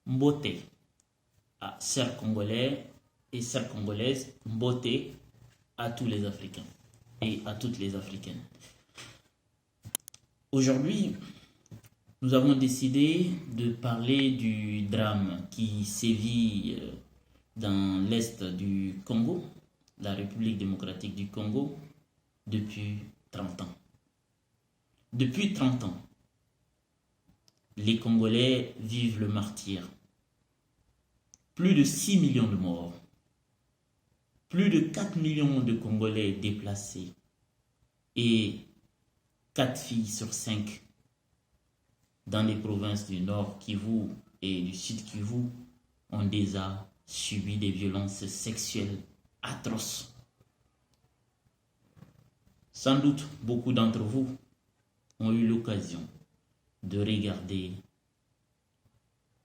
Mbote à chers Congolais et chères Congolaises, Mbote à tous les Africains et à toutes les Africaines. Aujourd'hui, nous avons décidé de parler du drame qui sévit dans l'est du Congo, la République démocratique du Congo, depuis 30 ans. Depuis 30 ans, les Congolais vivent le martyre. Plus de 6 millions de morts, plus de 4 millions de Congolais déplacés et 4 filles sur 5 dans les provinces du Nord Kivu et du Sud Kivu ont déjà subi des violences sexuelles atroces. Sans doute, beaucoup d'entre vous ont eu l'occasion de regarder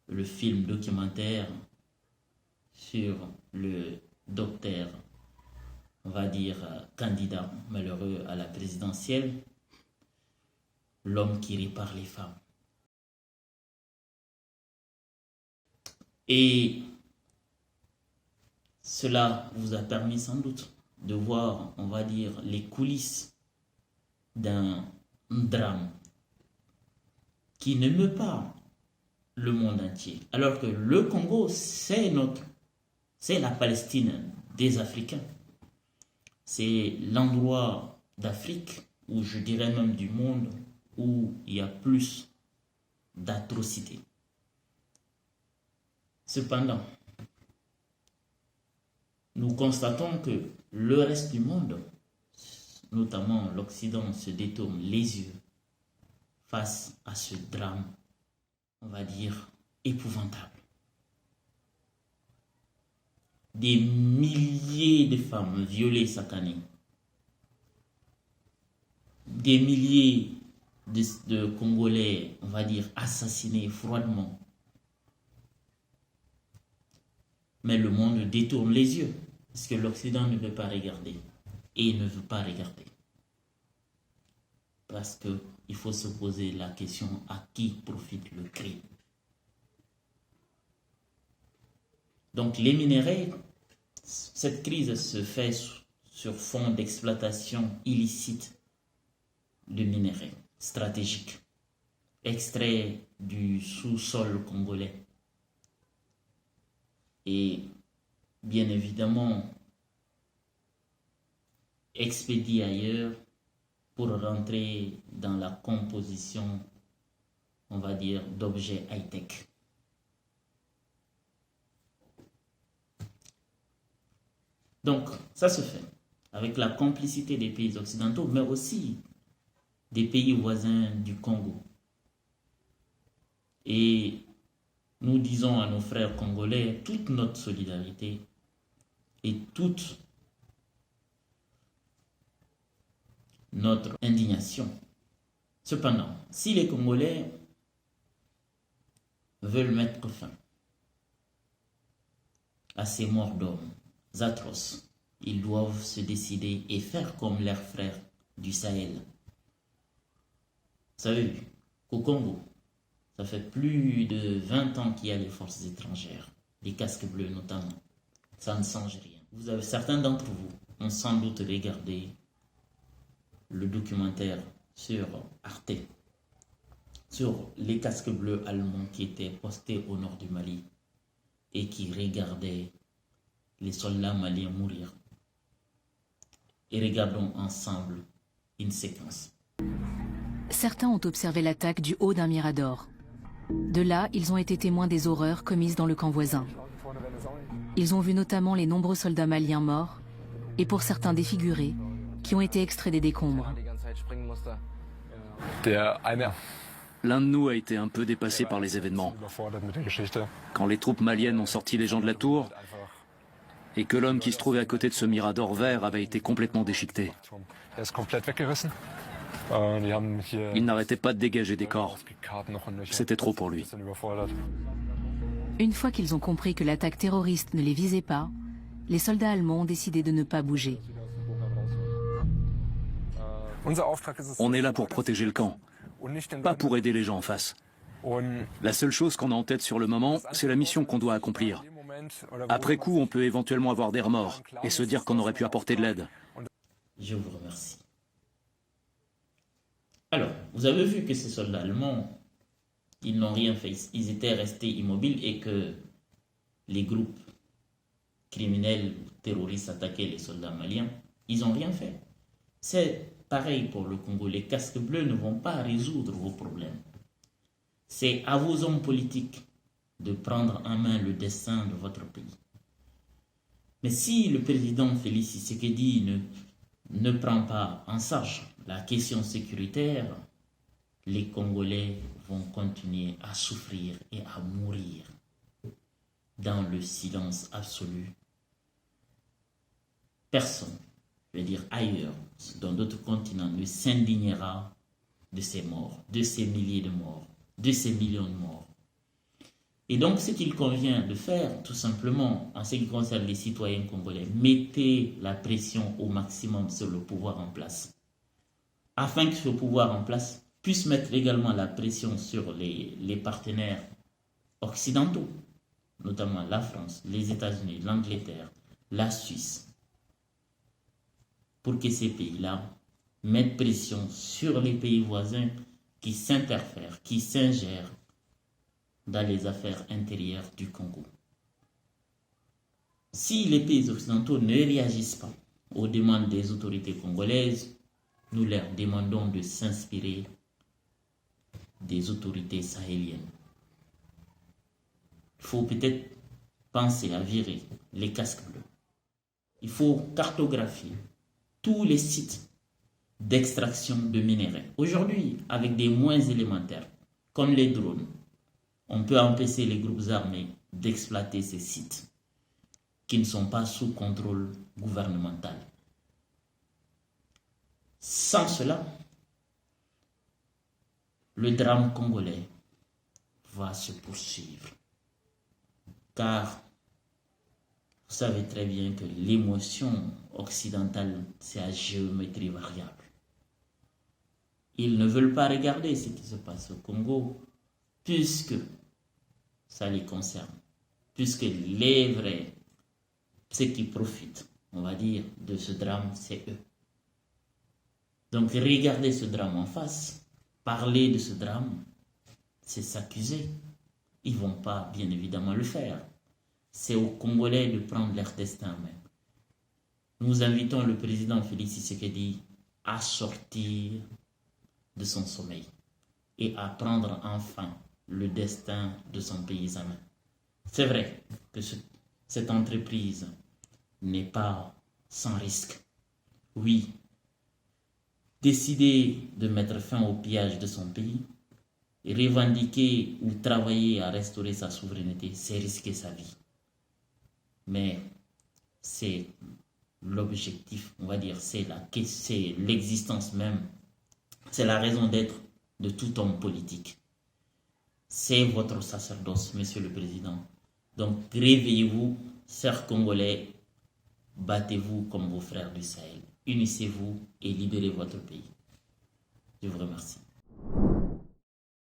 le film documentaire sur le docteur, on va dire, candidat malheureux à la présidentielle, l'homme qui répare les femmes. Et cela vous a permis sans doute de voir, on va dire, les coulisses d'un drame qui ne meut pas le monde entier. Alors que le Congo, c'est la Palestine des Africains. C'est l'endroit d'Afrique, ou je dirais même du monde, où il y a plus d'atrocités. Cependant, nous constatons que le reste du monde, notamment l'Occident, se détourne les yeux face à ce drame, on va dire, épouvantable. Des milliers de femmes violées chaque année. Des milliers de Congolais, on va dire, assassinés froidement. Mais le monde détourne les yeux, parce que l'Occident ne veut pas regarder. Et il ne veut pas regarder. Parce qu'il faut se poser la question à qui profite le crime. Donc les minéraux, cette crise se fait sur fond d'exploitation illicite de minéraux stratégiques, extraits du sous-sol congolais. Et bien évidemment expédiés ailleurs pour rentrer dans la composition, on va dire, d'objets high-tech. Donc, ça se fait avec la complicité des pays occidentaux, mais aussi des pays voisins du Congo. Et nous disons à nos frères congolais toute notre solidarité et toute notre indignation. Cependant, si les Congolais veulent mettre fin à ces morts d'hommes atroces, ils doivent se décider et faire comme leurs frères du Sahel. Vous savez qu'au Congo, ça fait plus de 20 ans qu'il y a les forces étrangères, les casques bleus notamment. Ça ne change rien. Certains d'entre vous ont sans doute regardé le documentaire sur Arte, sur les casques bleus allemands qui étaient postés au nord du Mali et qui regardaient les soldats maliens mourir. Et regardons ensemble une séquence. Certains ont observé l'attaque du haut d'un mirador. De là, ils ont été témoins des horreurs commises dans le camp voisin. Ils ont vu notamment les nombreux soldats maliens morts et pour certains défigurés qui ont été extraits des décombres. L'un de nous a été un peu dépassé par les événements. Quand les troupes maliennes ont sorti les gens de la tour et que l'homme qui se trouvait à côté de ce mirador vert avait été complètement déchiqueté. Il n'arrêtait pas de dégager des corps. C'était trop pour lui. Une fois qu'ils ont compris que l'attaque terroriste ne les visait pas, les soldats allemands ont décidé de ne pas bouger. On est là pour protéger le camp, pas pour aider les gens en face. La seule chose qu'on a en tête sur le moment, c'est la mission qu'on doit accomplir. Après coup, on peut éventuellement avoir des remords et se dire qu'on aurait pu apporter de l'aide. Je vous remercie. Alors, vous avez vu que ces soldats allemands, ils n'ont rien fait. Ils étaient restés immobiles et que les groupes criminels ou terroristes attaquaient les soldats maliens. Ils n'ont rien fait. C'est pareil pour le Congo. Les casques bleus ne vont pas résoudre vos problèmes. C'est à vos hommes politiques de prendre en main le destin de votre pays. Mais si le président Félix Tshisekedi ne prend pas en charge la question sécuritaire, les Congolais vont continuer à souffrir et à mourir dans le silence absolu. Personne, je veux dire ailleurs, dans d'autres continents, ne s'indignera de ces morts, de ces milliers de morts, de ces millions de morts. Et donc, ce qu'il convient de faire, tout simplement, en ce qui concerne les citoyens congolais, mettez la pression au maximum sur le pouvoir en place, afin que ce pouvoir en place puisse mettre également la pression sur les partenaires occidentaux, notamment la France, les États-Unis, l'Angleterre, la Suisse, pour que ces pays-là mettent pression sur les pays voisins qui s'interfèrent, qui s'ingèrent dans les affaires intérieures du Congo. Si les pays occidentaux ne réagissent pas aux demandes des autorités congolaises, nous leur demandons de s'inspirer des autorités sahéliennes. Il faut peut-être penser à virer les casques bleus. Il faut cartographier tous les sites d'extraction de minerais. Aujourd'hui, avec des moyens élémentaires, comme les drones, on peut empêcher les groupes armés d'exploiter ces sites qui ne sont pas sous contrôle gouvernemental. Sans cela, le drame congolais va se poursuivre. Car vous savez très bien que l'émotion occidentale, c'est à géométrie variable. Ils ne veulent pas regarder ce qui se passe au Congo, puisque ça les concerne, puisque les vrais, ceux qui profitent, on va dire, de ce drame, c'est eux. Donc regarder ce drame en face, parler de ce drame, c'est s'accuser. Ils ne vont pas, bien évidemment, le faire. C'est aux Congolais de prendre leur destin en main. Nous invitons le président Félix Tshisekedi à sortir de son sommeil et à prendre enfin le destin de son pays en main. C'est vrai que cette entreprise n'est pas sans risque. Oui, décider de mettre fin au pillage de son pays, et revendiquer ou travailler à restaurer sa souveraineté, c'est risquer sa vie. Mais c'est l'objectif, on va dire, c'est l'existence même, c'est la raison d'être de tout homme politique. C'est votre sacerdoce, Monsieur le Président. Donc réveillez-vous, chers Congolais, battez-vous comme vos frères du Sahel. Unissez-vous et libérez votre pays. Je vous remercie.